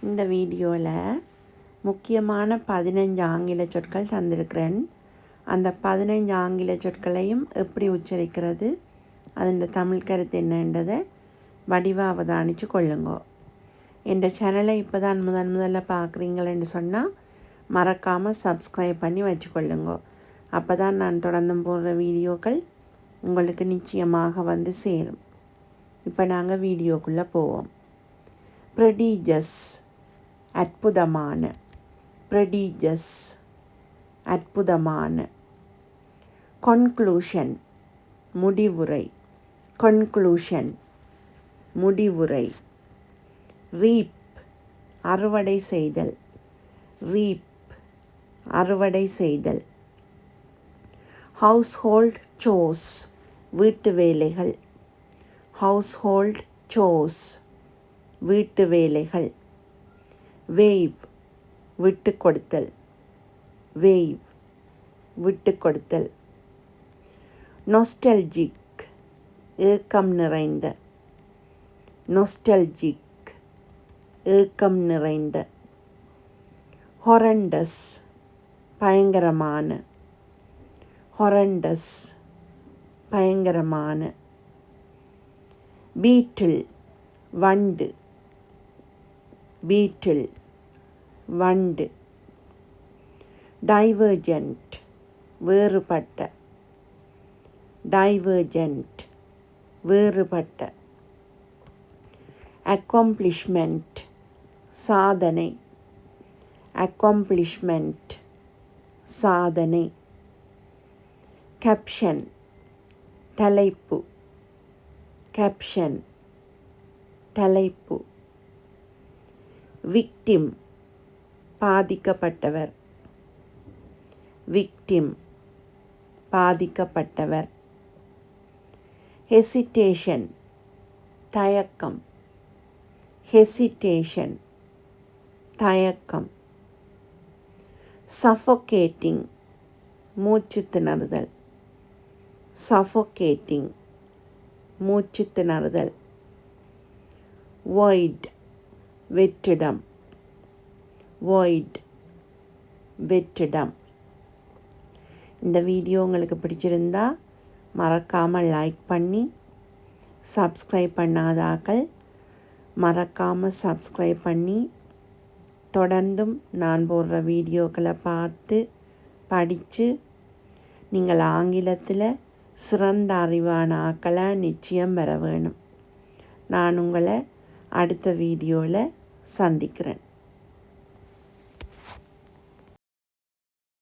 இந்த வீடியோவில் முக்கியமான 15 ஆங்கில சொற்கள் தந்திருக்கிறேன். அந்த 15 ஆங்கில சொற்களையும் எப்படி உச்சரிக்கிறது, அதன் தமிழ் கருத்து என்னன்றதை வடிவாக அவதானித்து கொள்ளுங்கோ. என் சேனலை இப்போ தான் முதல்ல பார்க்குறீங்களேன்னு சொன்னால் மறக்காமல் சப்ஸ்கிரைப் பண்ணி வச்சுக்கொள்ளுங்கோ. அப்போ தான் நான் தொடர்ந்து போடுற வீடியோக்கள் உங்களுக்கு நிச்சயமாக வந்து சேரும். இப்போ நாங்கள் வீடியோக்குள்ளே போவோம். ப்ரெடிஜஸ் அற்புதமான, ப்ரெடிஜஸ் அற்புதமான. கன்க்ளூஷன் முடிவுரை, கன்க்ளூஷன் முடிவுரை. ரீப் அறுவடை செய்தல், ரீப் அறுவடை செய்தல். ஹவுஸ்ஹோல்ட் சோர்ஸ் வீட்டு வேலைகள், ஹவுஸ்ஹோல்ட் சோர்ஸ் வீட்டு வேலைகள். வேவ் விட்டு கொடுத்தல், வேவ் விட்டு கொடுத்தல். நொஸ்டல்ஜிக் ஏக்கம் நிறைந்த, நொஸ்டல்ஜிக் ஏக்கம் நிறைந்த. ஹொரண்டஸ் பயங்கரமான, ஹொரண்டஸ் பயங்கரமான. பீட்டில் வண்டு, பீட்டில் வண்டு. டைவர்ஜென்ட் வேறுபட்ட, டைவர்ஜென்ட் வேறுபட்ட. அக்காம்ப்ளிஷ்மெண்ட் சாதனை, அக்காம்ப்ளிஷ்மெண்ட் சாதனை. கேப்ஷன் தலைப்பு, கேப்ஷன் தலைப்பு. விக்டிம் பாதிக்கப்பட்டவர், விக்டிம் பாதிக்கப்பட்டவர். ஹெசிடேஷன் தயக்கம், ஹெசிடேஷன் தயக்கம். சஃபோகேட்டிங் மூச்சு திணறுதல், சஃபோகேட்டிங் மூச்சு திணறுதல். வாய்ட் வெற்றிடம், வாய்ட் வெற்றிடம். இந்த வீடியோ உங்களுக்கு பிடிச்சிருந்தா மறக்காமல் லைக் பண்ணி, சப்ஸ்கிரைப் பண்ணாதாக்கள் மறக்காமல் சப்ஸ்கிரைப் பண்ணி தொடர்ந்தும் நான் போடுற வீடியோக்களை பார்த்து படித்து நீங்கள் ஆங்கிலத்தில் சிறந்த அறிவான ஆக்களாக நிச்சயம் பெற வேணும். நான் உங்களை அடுத்த வீடியோவில் சந்திக்கிறேன்.